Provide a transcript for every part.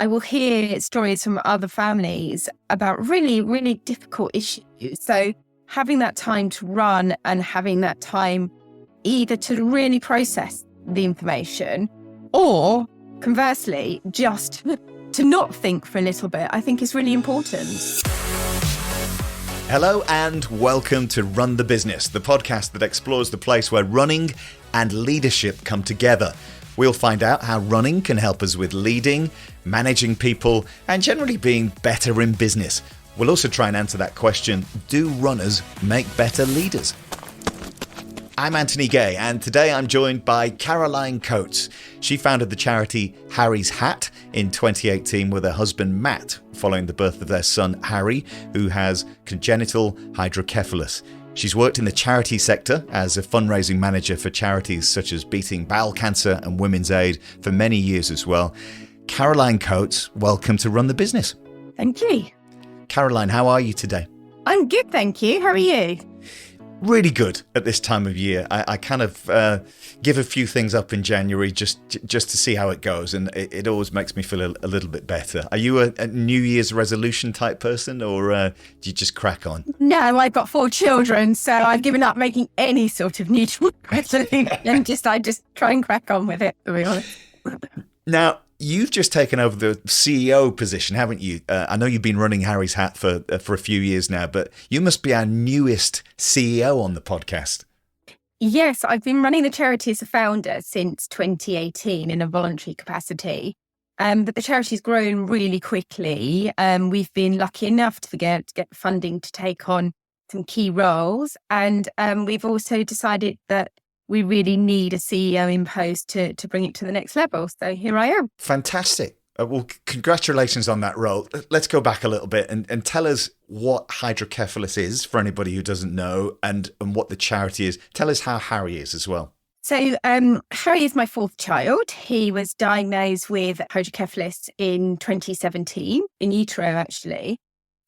I will hear stories from other families about really, really difficult issues. So having that time to run and having that time either to really process the information or conversely, just to not think for a little bit, I think is really important. Hello and welcome to Run the Business, the podcast that explores the place where running and leadership come together. We'll find out how running can help us with leading, managing people, and generally being better in business. We'll also try and answer that question, do runners make better leaders? I'm Anthony Gay, and today I'm joined by Caroline Coates. She founded the charity Harry's Hat in 2018 with her husband Matt, following the birth of their son Harry, who has congenital hydrocephalus. She's worked in the charity sector as a fundraising manager for charities such as Beating Bowel Cancer and Women's Aid for many years as well. Caroline Coates, welcome to Run the Business. Thank you. Caroline, how are you today? I'm good, thank you. How are you? Really good at this time of year. I kind of give a few things up in January just to see how it goes, and it always makes me feel a little bit better. Are you a New Year's resolution type person, or do you just crack on? No, I've got 4 children, so I've given up making any sort of New Year's resolution, and I just try and crack on with it, to be honest. Now, you've just taken over the CEO position, haven't you? I know you've been running Harry's Hat for a few years now, but you must be our newest CEO on the podcast. Yes, I've been running the charity as a founder since 2018 in a voluntary capacity. But the charity's grown really quickly. We've been lucky enough to get funding to take on some key roles. And we've also decided that we really need a CEO in post to bring it to the next level. So here I am. Fantastic. Well, congratulations on that role. Let's go back a little bit and tell us what hydrocephalus is for anybody who doesn't know, and what the charity is. Tell us how Harry is as well. So Harry is my 4th child. He was diagnosed with hydrocephalus in 2017, in utero actually.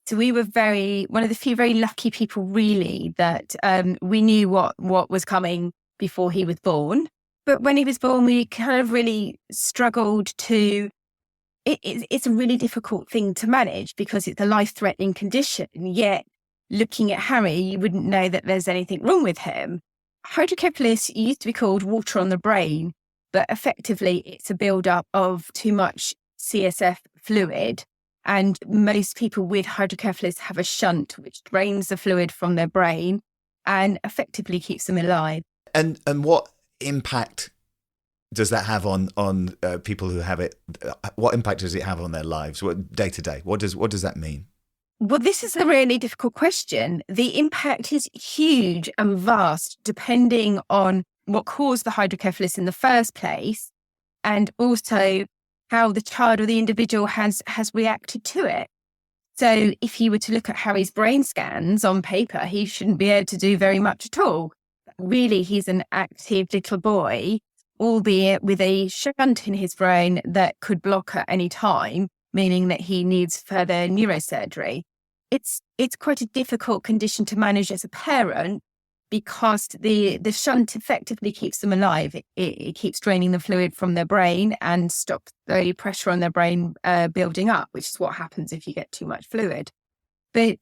So we were one of the few very lucky people really that we knew what was coming before he was born. But when he was born, we kind of really struggled to, it's a really difficult thing to manage because it's a life-threatening condition. Yet looking at Harry, you wouldn't know that there's anything wrong with him. Hydrocephalus used to be called water on the brain, but effectively it's a build-up of too much CSF fluid. And most people with hydrocephalus have a shunt, which drains the fluid from their brain and effectively keeps them alive. And what impact does that have on people who have it? What impact does it have on their lives, day to day? What does that mean? Well, this is a really difficult question. The impact is huge and vast, depending on what caused the hydrocephalus in the first place, and also how the child or the individual has reacted to it. So if you were to look at Harry's brain scans on paper, he shouldn't be able to do very much at all. Really, he's an active little boy, albeit with a shunt in his brain that could block at any time, meaning that he needs further neurosurgery. It's quite a difficult condition to manage as a parent because the shunt effectively keeps them alive. It keeps draining the fluid from their brain and stops the pressure on their brain building up, which is what happens if you get too much fluid. But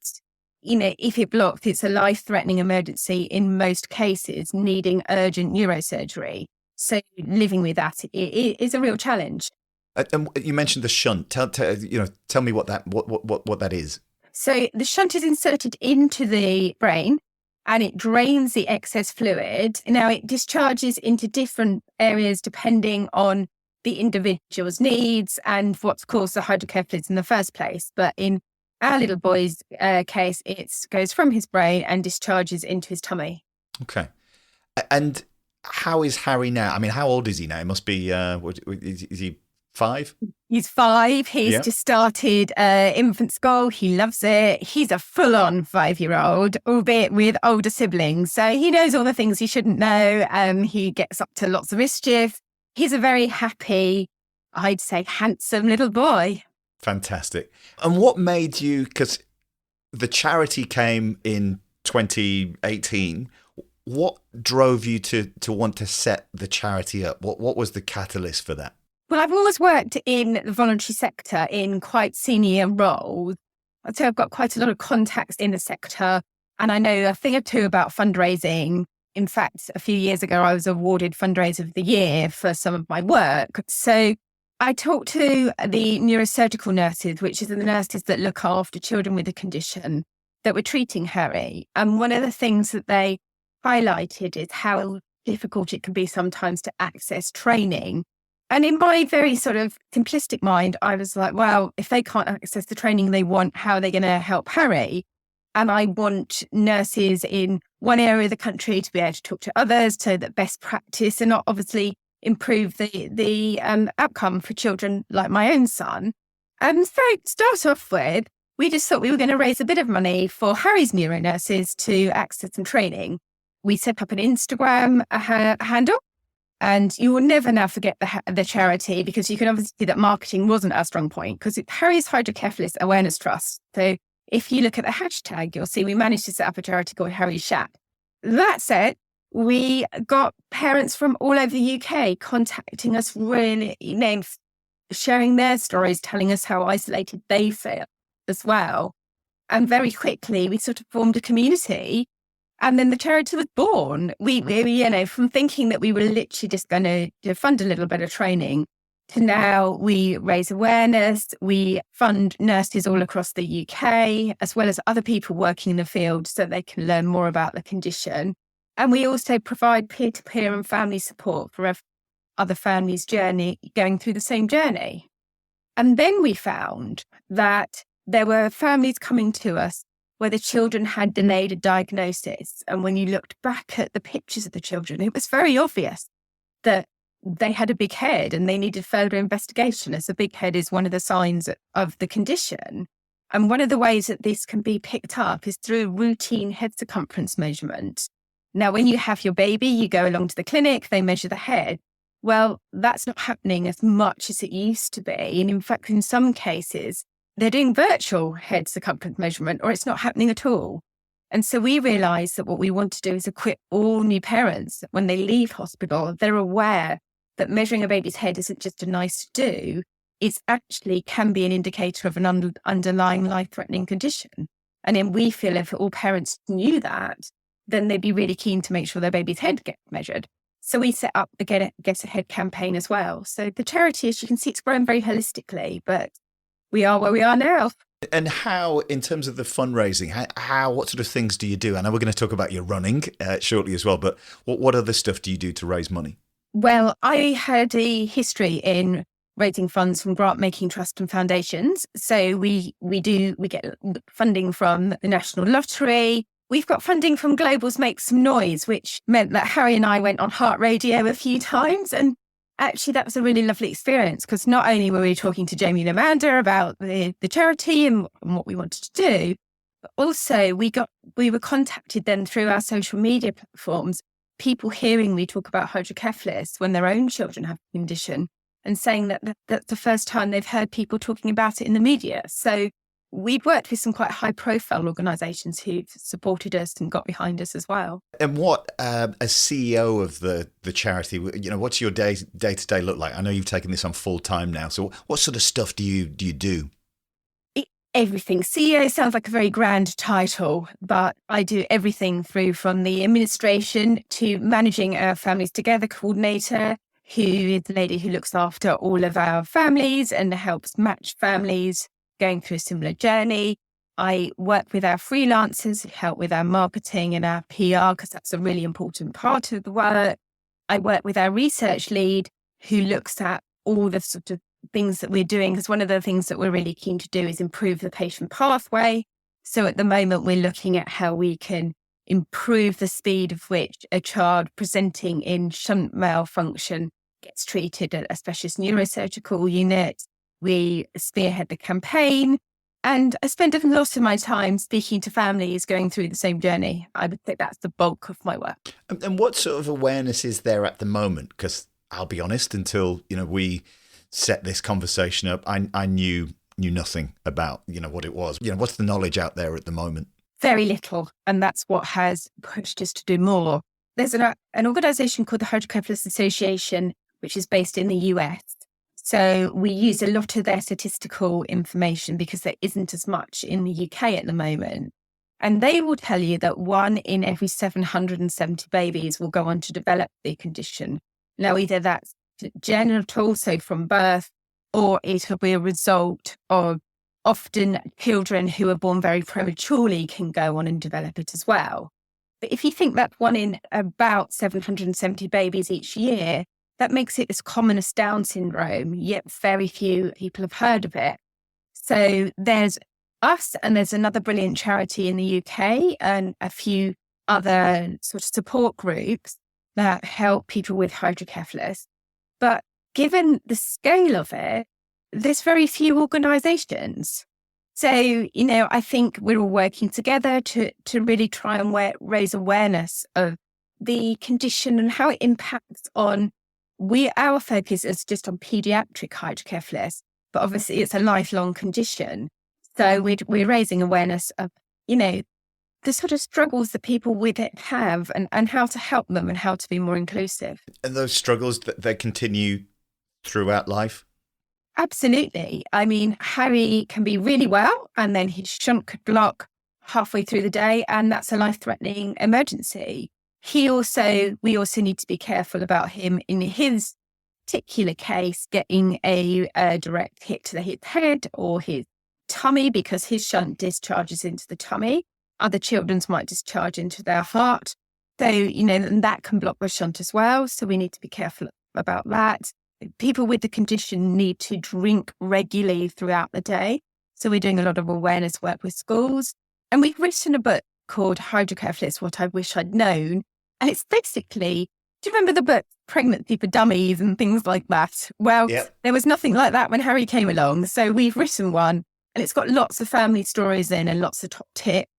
if it blocks, it's a life-threatening emergency in most cases, needing urgent neurosurgery. So living with that is a real challenge. And you mentioned the shunt. Tell me what that is. So the shunt is inserted into the brain and it drains the excess fluid. Now it discharges into different areas depending on the individual's needs and what's caused the hydrocephalus in the first place. But in our little boy's case, it goes from his brain and discharges into his tummy. Okay. And how is Harry now? I mean, how old is he now? He must be, is he 5? He's 5. He's just started infant school. He loves it. He's a full-on 5-year-old, albeit with older siblings. So he knows all the things he shouldn't know. He gets up to lots of mischief. He's a very happy, I'd say, handsome little boy. Fantastic. And what made you, because the charity came in 2018, what drove you to want to set the charity up? What was the catalyst for that? Well, I've always worked in the voluntary sector in quite senior roles. I'd say I've got quite a lot of contacts in the sector, and I know a thing or two about fundraising. In fact, a few years ago, I was awarded Fundraiser of the Year for some of my work. So I talked to the neurosurgical nurses, which is the nurses that look after children with a condition, that were treating Harry. And one of the things that they highlighted is how difficult it can be sometimes to access training. And in my very sort of simplistic mind, I was like, well, if they can't access the training they want, how are they going to help Harry? And I want nurses in one area of the country to be able to talk to others so that best practice and not obviously improve the outcome for children like my own son. So to start off with, we just thought we were going to raise a bit of money for Harry's neuro nurses to access some training. We set up an Instagram handle. And you will never now forget the charity, because you can obviously see that marketing wasn't our strong point, because it's Harry's Hydrocephalus Awareness Trust. So if you look at the hashtag, you'll see we managed to set up a charity called Harry's Shack. That said, we got parents from all over the UK contacting us, really, sharing their stories, telling us how isolated they feel as well. And very quickly, we sort of formed a community. And then the charity was born. We from thinking that we were literally just going to fund a little bit of training to now we raise awareness. We fund nurses all across the UK, as well as other people working in the field so they can learn more about the condition. And we also provide peer-to-peer and family support for other families' going through the same journey. And then we found that there were families coming to us where the children had delayed a diagnosis. And when you looked back at the pictures of the children, it was very obvious that they had a big head and they needed further investigation, as a big head is one of the signs of the condition. And one of the ways that this can be picked up is through routine head circumference measurement. Now, when you have your baby, you go along to the clinic, they measure the head. Well, that's not happening as much as it used to be. And in fact, in some cases, they're doing virtual head circumference measurement, or it's not happening at all. And so we realized that what we want to do is equip all new parents that when they leave hospital, they're aware that measuring a baby's head isn't just a nice to do. It actually can be an indicator of an underlying life-threatening condition. And then we feel if all parents knew that, then they'd be really keen to make sure their baby's head gets measured. So we set up the Get Ahead campaign as well. So the charity, as you can see, it's grown very holistically, but we are where we are now. And how, in terms of the fundraising, what sort of things do you do? I know we're going to talk about your running shortly as well, but what other stuff do you do to raise money? Well, I had a history in raising funds from grant-making trusts and foundations. So we get funding from the National Lottery. We've got funding from Global's Make Some Noise, which meant that Harry and I went on Heart Radio a few times. And actually, that was a really lovely experience, because not only were we talking to Jamie and Amanda about the charity and what we wanted to do, but also we were contacted then through our social media platforms, people hearing me talk about hydrocephalus when their own children have the condition and saying that that's the first time they've heard people talking about it in the media. So we've worked with some quite high-profile organisations who've supported us and got behind us as well. And what, as CEO of the charity, what's your day-to-day look like? I know you've taken this on full-time now. So what sort of stuff do you do? Everything. CEO sounds like a very grand title, but I do everything through from the administration to managing our Families Together coordinator, who is the lady who looks after all of our families and helps match families going through a similar journey. I work with our freelancers, help with our marketing and our PR, because that's a really important part of the work. I work with our research lead, who looks at all the sort of things that we're doing, because one of the things that we're really keen to do is improve the patient pathway. So at the moment, we're looking at how we can improve the speed of which a child presenting in shunt malfunction gets treated at a specialist neurosurgical unit. We spearhead the campaign, and I spend a lot of my time speaking to families going through the same journey. I would say that's the bulk of my work. And what sort of awareness is there at the moment? Because I'll be honest, until we set this conversation up, I knew nothing about what it was. What's the knowledge out there at the moment? Very little, and that's what has pushed us to do more. There's an organisation called the Hydrocephalus Association, which is based in the US. So we use a lot of their statistical information because there isn't as much in the UK at the moment. And they will tell you that 1 in every 770 babies will go on to develop the condition. Now, either that's genital, so from birth, or it'll be a result of often children who are born very prematurely can go on and develop it as well. But if you think that 1 in about 770 babies each year, that makes it as common as Down syndrome, yet very few people have heard of it. So there's us, and there's another brilliant charity in the UK and a few other sort of support groups that help people with hydrocephalus. But given the scale of it, there's very few organisations. So, I think we're all working together to really try and raise awareness of the condition and how it impacts on, our focus is just on paediatric hydrocephalus, but obviously it's a lifelong condition. So we're raising awareness of, the sort of struggles that people with it have and how to help them and how to be more inclusive. And those struggles, that they continue throughout life? Absolutely. I mean, Harry can be really well, and then his shunt could block halfway through the day, and that's a life-threatening emergency. We also need to be careful about him in his particular case, getting a direct hit to his head or his tummy, because his shunt discharges into the tummy. Other children's might discharge into their heart. So, and that can block the shunt as well. So we need to be careful about that. People with the condition need to drink regularly throughout the day. So we're doing a lot of awareness work with schools. And we've written a book called Hydrocephalus, What I Wish I'd Known. And it's basically, do you remember the book Pregnancy for Dummies and things like that? Well, There was nothing like that when Harry came along. So we've written one, and it's got lots of family stories in and lots of top tips.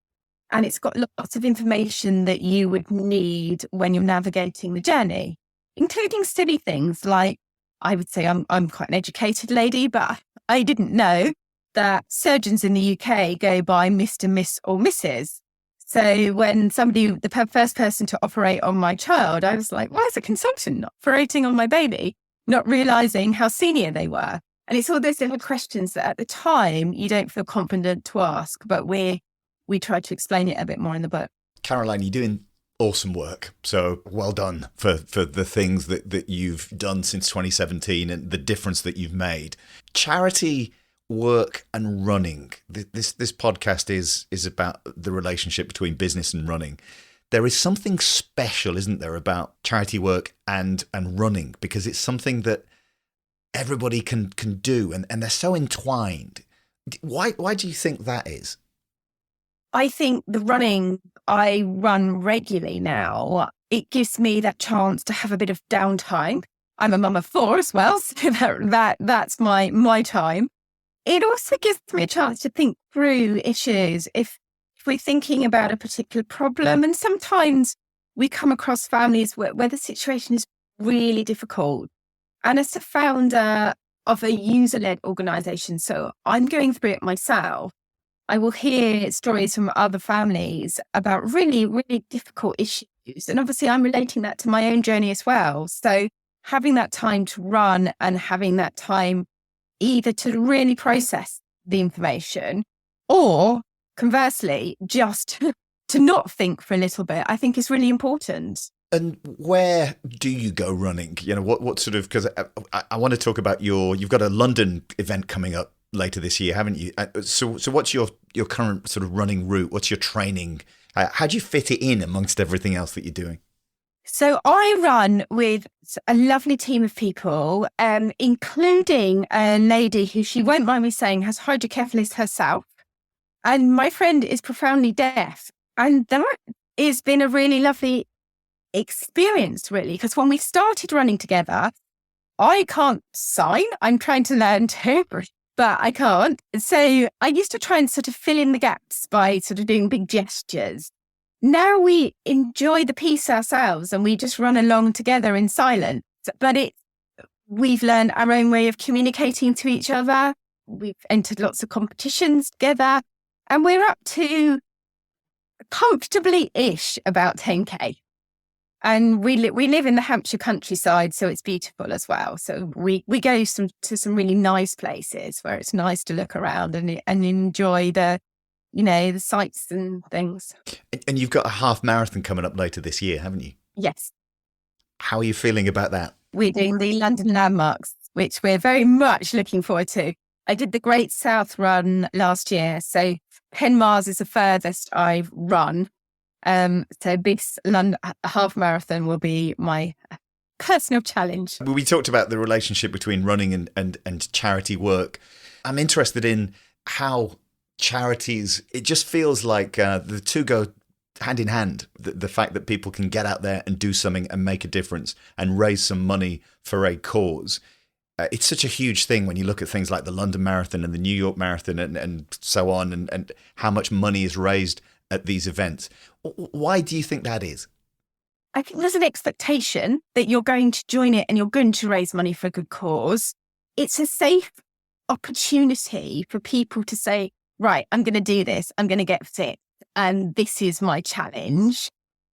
And it's got lots of information that you would need when you're navigating the journey, including silly things like, I would say I'm quite an educated lady, but I didn't know that surgeons in the UK go by Mr., Miss or Mrs. So when the first person to operate on my child, I was like, why is a consultant operating on my baby? Not realizing how senior they were. And it's all those little questions that at the time you don't feel confident to ask, but we try to explain it a bit more in the book. Caroline, you're doing awesome work. So well done for the things that you've done since 2017 and the difference that you've made. Charity work and running. This podcast is about the relationship between business and running. There is something special, isn't there, about charity work and running, because it's something that everybody can do, and they're so entwined. Why do you think that is? I think the running, I run regularly now. It gives me that chance to have a bit of downtime. I'm a mum of 4 as well, so that's my time. It also gives me a chance to think through issues. If we're thinking about a particular problem, and sometimes we come across families where the situation is really difficult. And as a founder of a user-led organisation, so I'm going through it myself, I will hear stories from other families about really, really difficult issues. And obviously I'm relating that to my own journey as well. So having that time to run and having that time either to really process the information or conversely, just to not think for a little bit, I think is really important. And where do you go running? What sort of, because I want to talk about you've got a London event coming up later this year, haven't you? So what's your current sort of running route? What's your training? How do you fit it in amongst everything else that you're doing? So I run with a lovely team of people, including a lady who, she won't mind me saying, has hydrocephalus herself. And my friend is profoundly deaf. And that has been a really lovely experience, really, because when we started running together, I can't sign. I'm trying to learn to, but I can't. So I used to try and sort of fill in the gaps by sort of doing big gestures. Now we enjoy the piece ourselves and we just run along together in silence. But we've learned our own way of communicating to each other. We've entered lots of competitions together, and we're up to comfortably-ish about 10K. And we live in the Hampshire countryside, so it's beautiful as well. So we go to some really nice places where it's nice to look around and enjoy the sights and things. And you've got a half marathon coming up later this year, haven't you? Yes. How are you feeling about that? We're doing the London landmarks, which we're very much looking forward to. I did the Great South Run last year, so 10 miles is the furthest I've run. So this London half marathon will be my personal challenge. We talked about the relationship between running and charity work. I'm interested in how charities, it just feels like the two go hand in hand. The fact that people can get out there and do something and make a difference and raise some money for a cause. It's such a huge thing when you look at things like the London Marathon and the New York Marathon and so on, and how much money is raised at these events. Why do you think that is? I think there's an expectation that you're going to join it and you're going to raise money for a good cause. It's a safe opportunity for people to say, right, I'm going to do this. I'm going to get fit. And this is my challenge.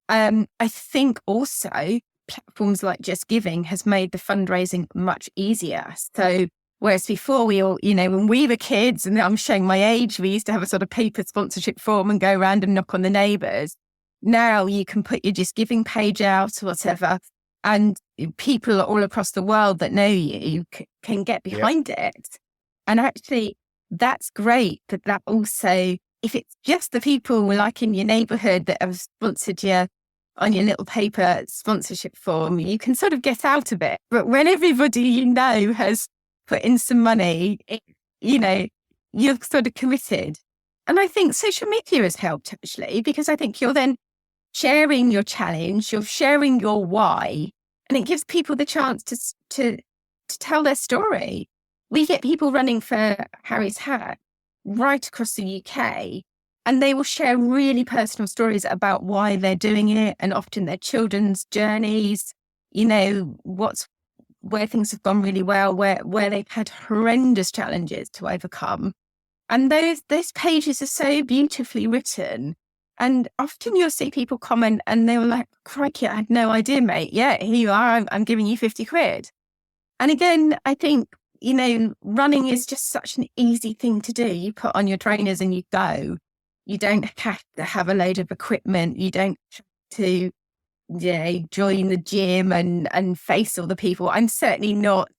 I think also platforms like Just Giving has made the fundraising much easier. So whereas before we all, when we were kids, and I'm showing my age, we used to have a sort of paper sponsorship form and go around and knock on the neighbours. Now you can put your Just Giving page out or whatever, and people all across the world that know you can get behind it. And actually, that's great. But that also, if it's just the people like in your neighbourhood that have sponsored you on your little paper sponsorship form, you can sort of get out of it. But when everybody has put in some money, you're sort of committed. And I think social media has helped actually, because I think you're then sharing your challenge, you're sharing your why, and it gives people the chance to tell their story. We get people running for Harry's Hat right across the UK, and they will share really personal stories about why they're doing it, and often their children's journeys, where things have gone really well, where they've had horrendous challenges to overcome. And those pages are so beautifully written. And often you'll see people comment and they were like, crikey, I had no idea, mate. Yeah, here you are. I'm giving you 50 quid. And again, I think, running is just such an easy thing to do. You put on your trainers and you go. You don't have to have a load of equipment. You don't have to join the gym and face all the people. I'm certainly not,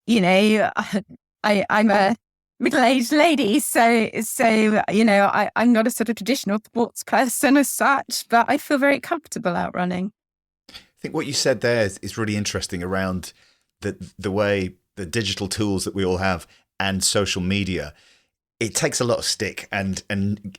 I'm a middle-aged lady. So I'm not a sort of traditional sports person as such, but I feel very comfortable out running. I think what you said there is really interesting around the way the digital tools that we all have and social media. It takes a lot of stick and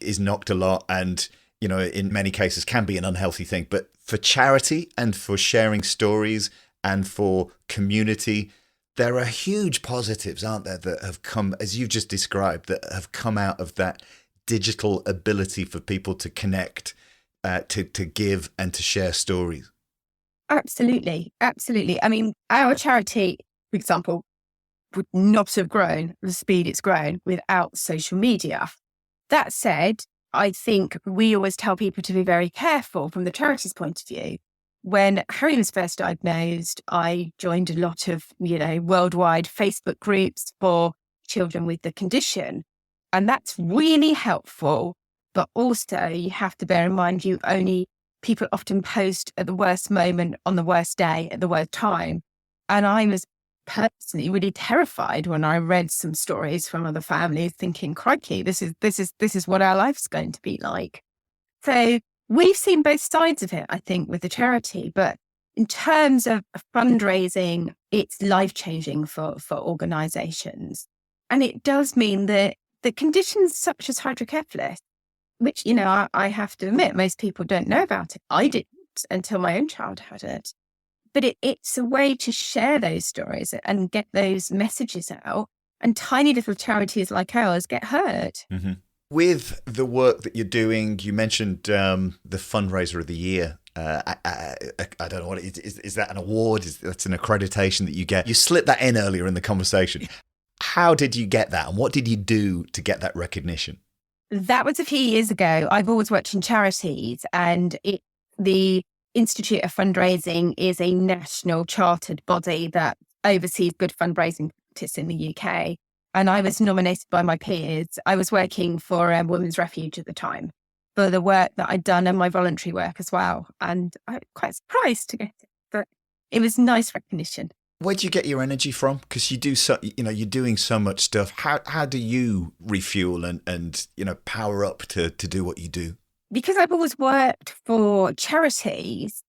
is knocked a lot, and in many cases can be an unhealthy thing. But for charity and for sharing stories and for community, there are huge positives, aren't there, that have come, as you've just described, that have come out of that digital ability for people to connect, to give and to share stories. Absolutely. Absolutely. I mean, our charity, for example, would not have grown the speed it's grown without social media. That said, I think we always tell people to be very careful from the charity's point of view. When Harry was first diagnosed, I joined a lot of, worldwide Facebook groups for children with the condition. And that's really helpful. But also you have to bear in mind, people often post at the worst moment, on the worst day, at the worst time. And I was personally really terrified when I read some stories from other families, thinking, crikey, this is what our life's going to be like. So we've seen both sides of it, I think, with the charity. But in terms of fundraising, it's life-changing for organisations. And it does mean that the conditions such as hydrocephalus, which, I have to admit, most people don't know about it. I didn't until my own child had it. But it's a way to share those stories and get those messages out. And tiny little charities like ours get heard. Mm-hmm. With the work that you're doing, you mentioned the fundraiser of the year. I don't know what it is. Is that an award? That's an accreditation that you get? You slipped that in earlier in the conversation. How did you get that? And what did you do to get that recognition? That was a few years ago. I've always worked in charities, and it's Institute of Fundraising is a national chartered body that oversees good fundraising practice in the UK. And I was nominated by my peers. I was working for Women's Refuge at the time for the work that I'd done and my voluntary work as well. And I was quite surprised to get it, but it was nice recognition. Where do you get your energy from? Because you do you're doing so much stuff. How do you refuel and power up to do what you do? Because I've always worked for charities,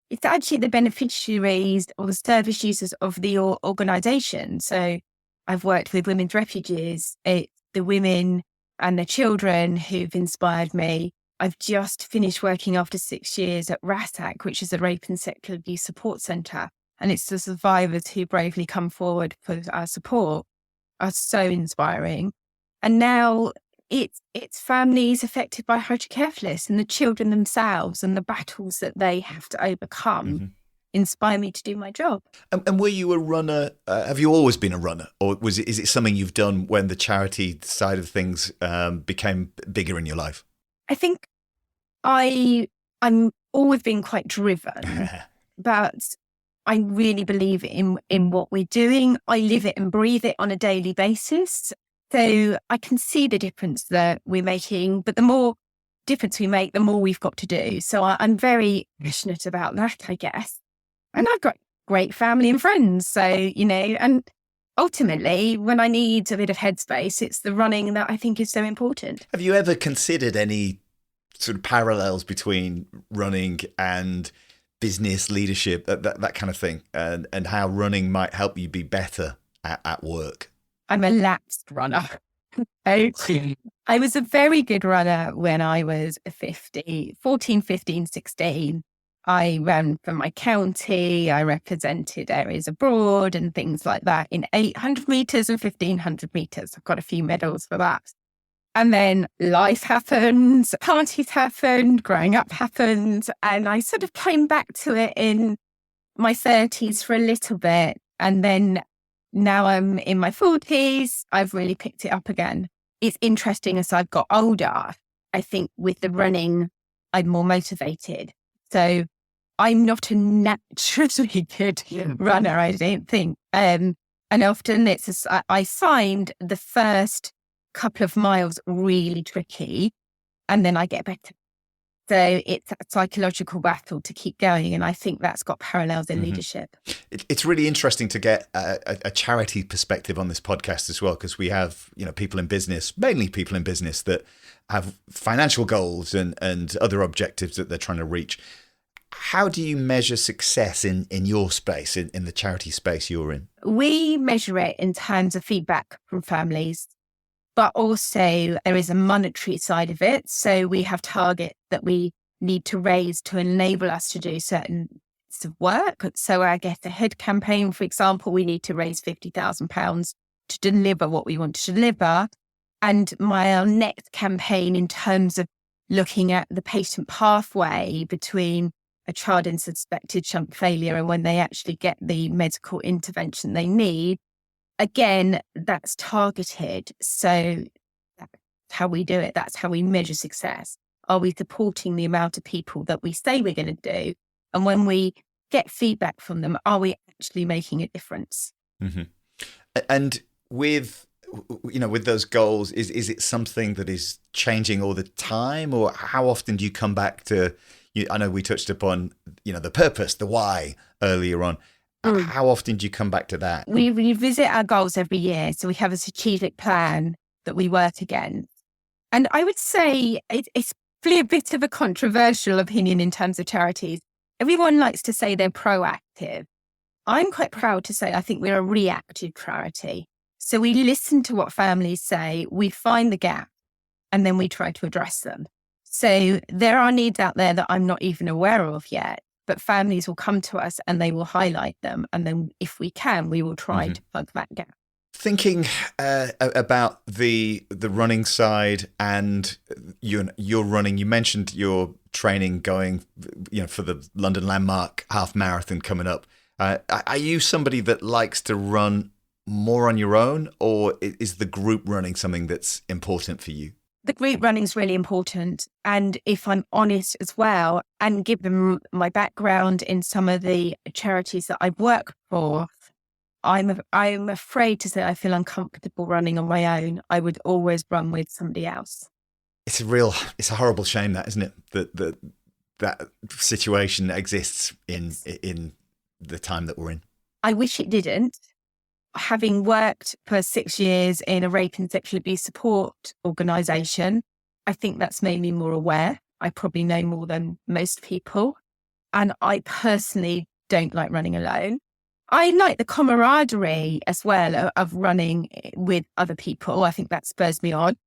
it's actually the beneficiaries or the service users of the organisation. So I've worked with women's refugees. It's the women and the children who've inspired me. I've just finished working after 6 years at RASAC, which is a rape and sexual abuse support centre. And it's the survivors who bravely come forward for our support are so inspiring. And now it's families affected by hydrocephalus and the children themselves and the battles that they have to overcome inspire me to do my job. And were you a runner? Have you always been a runner, or is it something you've done when the charity side of things became bigger in your life? I think I'm always been quite driven, but I really believe in what we're doing. I live it and breathe it on a daily basis. So I can see the difference that we're making, but the more difference we make, the more we've got to do. So I'm very passionate about that, I guess. And I've got great family and friends. So, and ultimately, when I need a bit of headspace, it's the running that I think is so important. Have you ever considered any sort of parallels between running and business leadership, that kind of thing, and how running might help you be better at work? I'm a lapsed runner. I was a very good runner when I was 14, 15, 16. I ran for my county. I represented areas abroad and things like that in 800 metres and 1500 metres. I've got a few medals for that. And then life happened, parties happened, growing up happened. And I sort of came back to it in my 30s for a little bit. And then now I'm in my 40s, I've really picked it up again. It's interesting as I've got older, I think with the running, I'm more motivated. So I'm not a naturally good runner, I don't think. And often I find the first couple of miles really tricky and then I get better. So it's a psychological battle to keep going. And I think that's got parallels in leadership. It's really interesting to get a charity perspective on this podcast as well, because we have, people in business, mainly people in business that have financial goals and other objectives that they're trying to reach. How do you measure success in your space, in the charity space you're in? We measure it in terms of feedback from families, but also there is a monetary side of it. So we have targets that we need to raise to enable us to do certain bits of work. So I guess a head campaign, for example, we need to raise £50,000 to deliver what we want to deliver. And my next campaign in terms of looking at the patient pathway between a child in suspected shunt failure and when they actually get the medical intervention they need, again, that's targeted. So that's how we do it. That's how we measure success. Are we supporting the amount of people that we say we're going to do? And when we get feedback from them, are we actually making a difference? Mm-hmm. And with those goals, is it something that is changing all the time, or how often do you come back to? I know we touched upon, the purpose, the why earlier on. How often do you come back to that? We revisit our goals every year. So we have a strategic plan that we work against. And I would say it's probably a bit of a controversial opinion in terms of charities. Everyone likes to say they're proactive. I'm quite proud to say I think we're a reactive charity. So we listen to what families say, we find the gap, and then we try to address them. So there are needs out there that I'm not even aware of yet, but families will come to us and they will highlight them. And then if we can, we will try to plug that gap. Thinking about the running side and your running, you mentioned your training going, for the London Landmark half marathon coming up. Are you somebody that likes to run more on your own, or is the group running something that's important for you? The group running is really important. And if I'm honest as well, and give them my background in some of the charities that I've worked for, I'm afraid to say I feel uncomfortable running on my own. I would always run with somebody else. It's a horrible shame, that, isn't it? That situation exists in the time that we're in. I wish it didn't. Having worked for 6 years in a rape and sexual abuse support organisation, I think that's made me more aware. I probably know more than most people. And I personally don't like running alone. I like the camaraderie as well of running with other people. I think that spurs me on.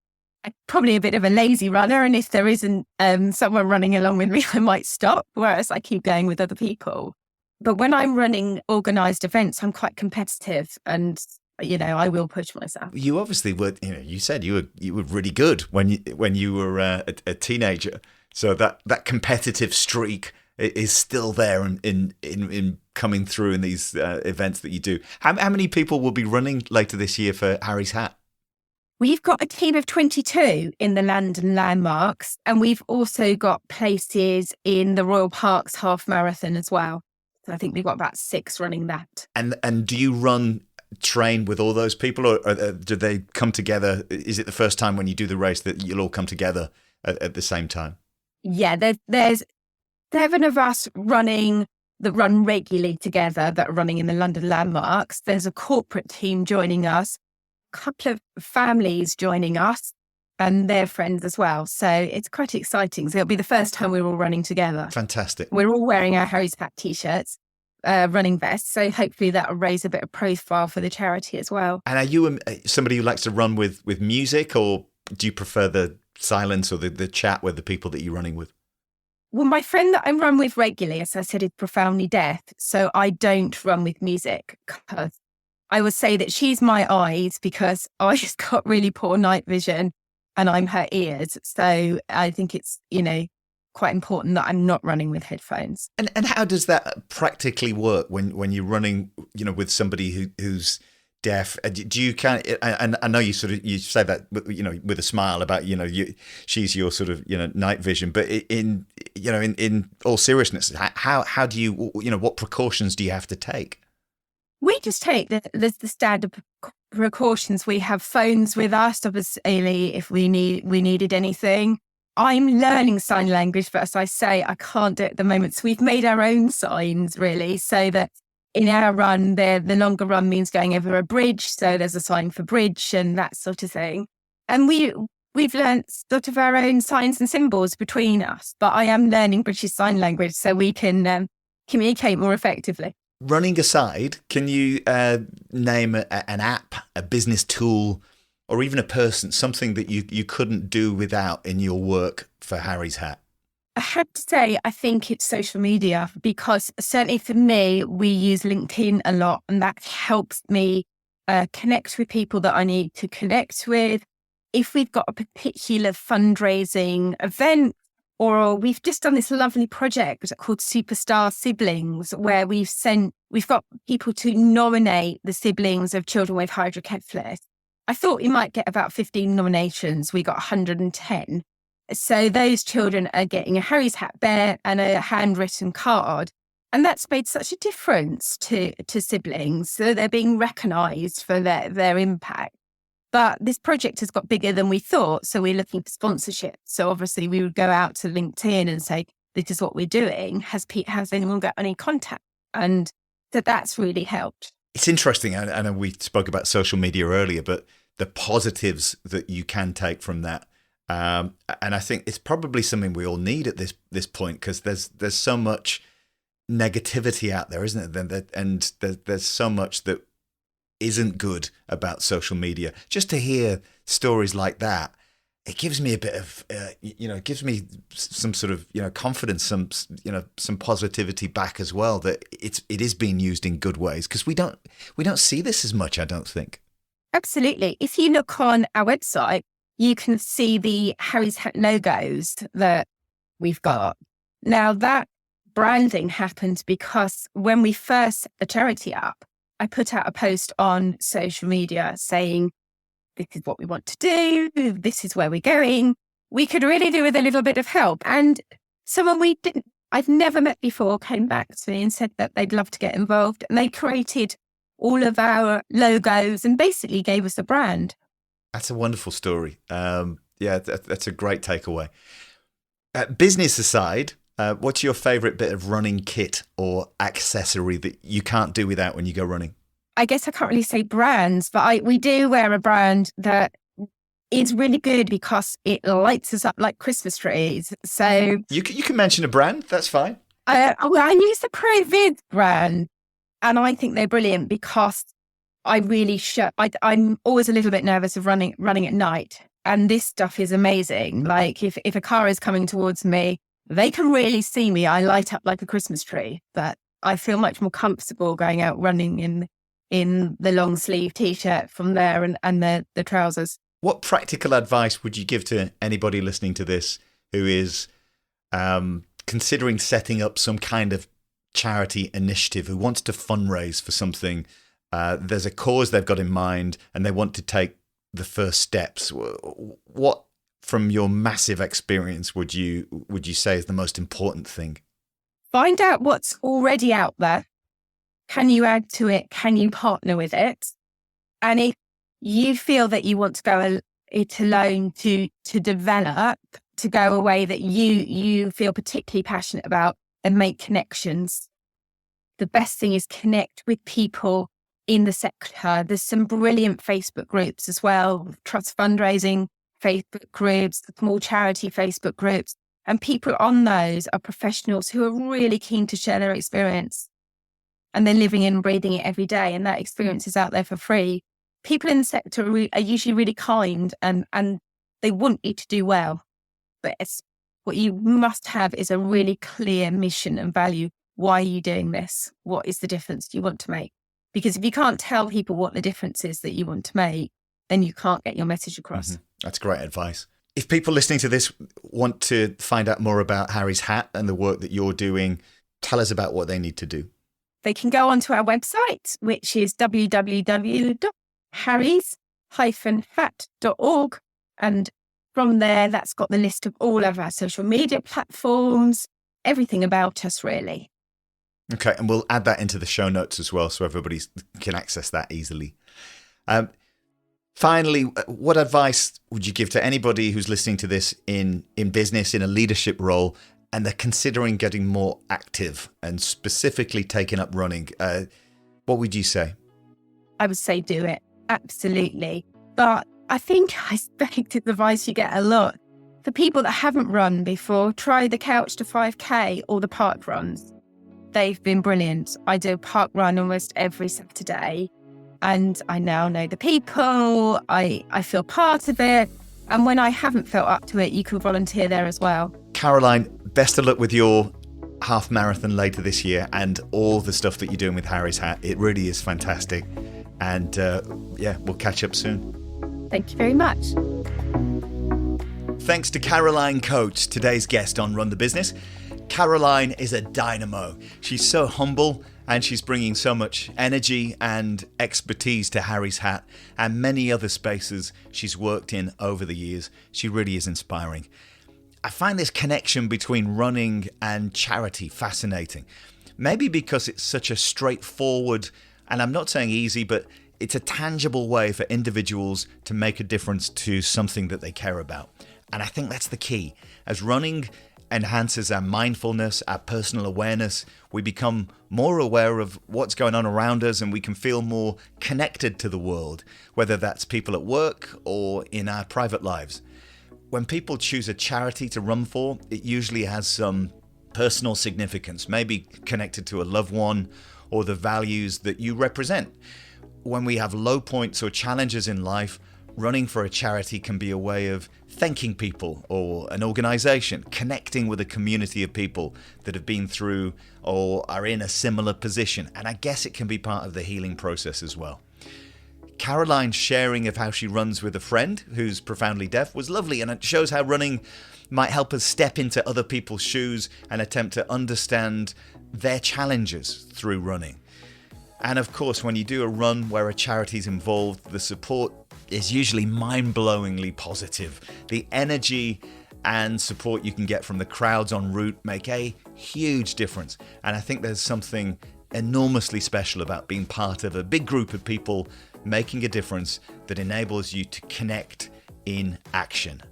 I'm probably a bit of a lazy runner. And if there isn't someone running along with me, I might stop, whereas I keep going with other people. But when I'm running organised events, I'm quite competitive and, I will push myself. You obviously were, you said you were really good when you were a teenager. So that competitive streak is still there in coming through in these events that you do. How many people will be running later this year for Harry's Hat? We've got a team of 22 in the London landmarks, and we've also got places in the Royal Parks half marathon as well. So I think we've got about 6 running that. And do you train with all those people, or do they come together? Is it the first time when you do the race that you'll all come together at the same time? Yeah, there's 7 of us that run regularly together that are running in the London landmarks. There's a corporate team joining us, a couple of families joining us, and their friends as well. So it's quite exciting. So it'll be the first time we're all running together. Fantastic. We're all wearing our Harry's Hat t-shirts, running vests. So hopefully that will raise a bit of profile for the charity as well. And are you somebody who likes to run with music, or do you prefer the silence or the chat with the people that you're running with? Well, my friend that I run with regularly, as I said, is profoundly deaf. So I don't run with music, because I would say that she's my eyes, because I've got really poor night vision and I'm her ears. So I think it's, quite important that I'm not running with headphones. And how does that practically work when you're running, with somebody who's deaf? Do you and I know you say that, with a smile about, she's your sort of, night vision, but in all seriousness, how do you, what precautions do you have to take? We just take the standard precautions. We have phones with us, obviously, if we needed anything. I'm learning sign language, but as I say, I can't do it at the moment. So we've made our own signs, really, so that in our run, the longer run means going over a bridge. So there's a sign for bridge and that sort of thing. And we've learnt sort of our own signs and symbols between us. But I am learning British Sign Language so we can communicate more effectively. Running aside, can you name an app, a business tool, or even a person, something that you couldn't do without in your work for Harry's Hat? I have to say, I think it's social media, because certainly for me, we use LinkedIn a lot, and that helps me connect with people that I need to connect with. If we've got a particular fundraising event, or we've just done this lovely project called Superstar Siblings, where we've got people to nominate the siblings of children with hydrocephalus. I thought we might get about 15 nominations. We got 110. So those children are getting a Harry's Hat bear and a handwritten card. And that's made such a difference to siblings. So they're being recognised for their impact. But this project has got bigger than we thought. So we're looking for sponsorship. So obviously we would go out to LinkedIn and say, this is what we're doing. Has anyone got any contact? And so that's really helped. It's interesting. I know we spoke about social media earlier, but the positives that you can take from that. And I think it's probably something we all need at this point, because there's so much negativity out there, isn't it? And there's so much that isn't good about social media. Just to hear stories like that, it gives me a bit of, it gives me some sort of, confidence, some positivity back as well, that it is being used in good ways, because we don't see this as much, I don't think. Absolutely. If you look on our website, you can see the Harry's Hat logos that we've got. Now, that branding happened because when we first set the charity up, I put out a post on social media saying, this is what we want to do, this is where we're going. We could really do with a little bit of help. And someone I've never met before came back to me and said that they'd love to get involved. And they created all of our logos and basically gave us a brand. That's a wonderful story. That's a great takeaway. Business aside, what's your favorite bit of running kit or accessory that you can't do without when you go running? I guess I can't really say brands, but we do wear a brand that is really good because it lights us up like Christmas trees. So you can mention a brand. That's fine. I use the ProVid brand, and I think they're brilliant because I really I'm always a little bit nervous of running at night, and this stuff is amazing. Like if a car is coming towards me, they can really see me. I light up like a Christmas tree, but I feel much more comfortable going out running in the long sleeve t-shirt from there and the trousers. What practical advice would you give to anybody listening to this who is considering setting up some kind of charity initiative, who wants to fundraise for something? There's a cause they've got in mind and they want to take the first steps. What, from your massive experience, would you say is the most important thing? Find out what's already out there. Can you add to it? Can you partner with it? And if you feel that you want to go it alone to develop, to go a way that you feel particularly passionate about and make connections, the best thing is connect with people in the sector. There's some brilliant Facebook groups as well, trust fundraising Facebook groups, small charity Facebook groups, and people on those are professionals who are really keen to share their experience. And they're living and breathing it every day. And that experience is out there for free. People in the sector are usually really kind and they want you to do well. But what you must have is a really clear mission and value. Why are you doing this? What is the difference you want to make? Because if you can't tell people what the difference is that you want to make, then you can't get your message across. Mm-hmm. That's great advice. If people listening to this want to find out more about Harry's Hat and the work that you're doing, tell us about what they need to do. They can go onto our website, which is www.harrys-hat.org. And from there, that's got the list of all of our social media platforms, everything about us, really. Okay, and we'll add that into the show notes as well so everybody can access that easily. Finally, what advice would you give to anybody who's listening to this in business, in a leadership role, and they're considering getting more active and specifically taking up running? What would you say? I would say do it. Absolutely. But I think I expect it's advice you get a lot. For people that haven't run before, try the Couch to 5K or the park runs. They've been brilliant. I do a park run almost every Saturday and I now know the people. I feel part of it. And when I haven't felt up to it, you can volunteer there as well. Caroline, best of luck with your half marathon later this year and all the stuff that you're doing with Harry's Hat. It really is fantastic. And we'll catch up soon. Thank you very much. Thanks to Caroline Coates, today's guest on Run the Business. Caroline is a dynamo. She's so humble and she's bringing so much energy and expertise to Harry's Hat and many other spaces she's worked in over the years. She really is inspiring. I find this connection between running and charity fascinating. Maybe because it's such a straightforward, and I'm not saying easy, but it's a tangible way for individuals to make a difference to something that they care about. And I think that's the key. As running enhances our mindfulness, our personal awareness, we become more aware of what's going on around us and we can feel more connected to the world, whether that's people at work or in our private lives. When people choose a charity to run for, it usually has some personal significance, maybe connected to a loved one or the values that you represent. When we have low points or challenges in life, running for a charity can be a way of thanking people or an organization, connecting with a community of people that have been through or are in a similar position. And I guess it can be part of the healing process as well. Caroline's sharing of how she runs with a friend who's profoundly deaf was lovely, and it shows how running might help us step into other people's shoes and attempt to understand their challenges through running. And of course, when you do a run where a charity's involved, the support is usually mind-blowingly positive. The energy and support you can get from the crowds en route make a huge difference. And I think there's something enormously special about being part of a big group of people making a difference that enables you to connect in action.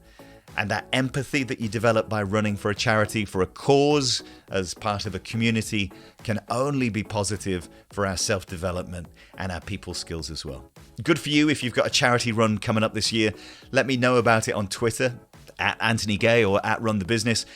And that empathy that you develop by running for a charity, for a cause, as part of a community, can only be positive for our self-development and our people skills as well. Good for you if you've got a charity run coming up this year. Let me know about it on Twitter, @AnthonyGay or @RunTheBusiness.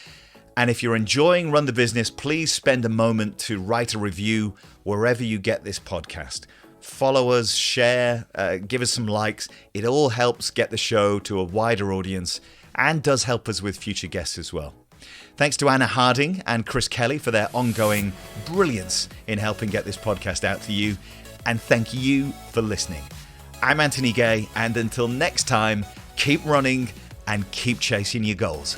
And if you're enjoying Run the Business, please spend a moment to write a review wherever you get this podcast. Follow us, share, give us some likes. It all helps get the show to a wider audience and does help us with future guests as well. Thanks to Anna Harding and Chris Kelly for their ongoing brilliance in helping get this podcast out to you. And thank you for listening. I'm Anthony Gay, and until next time, keep running and keep chasing your goals.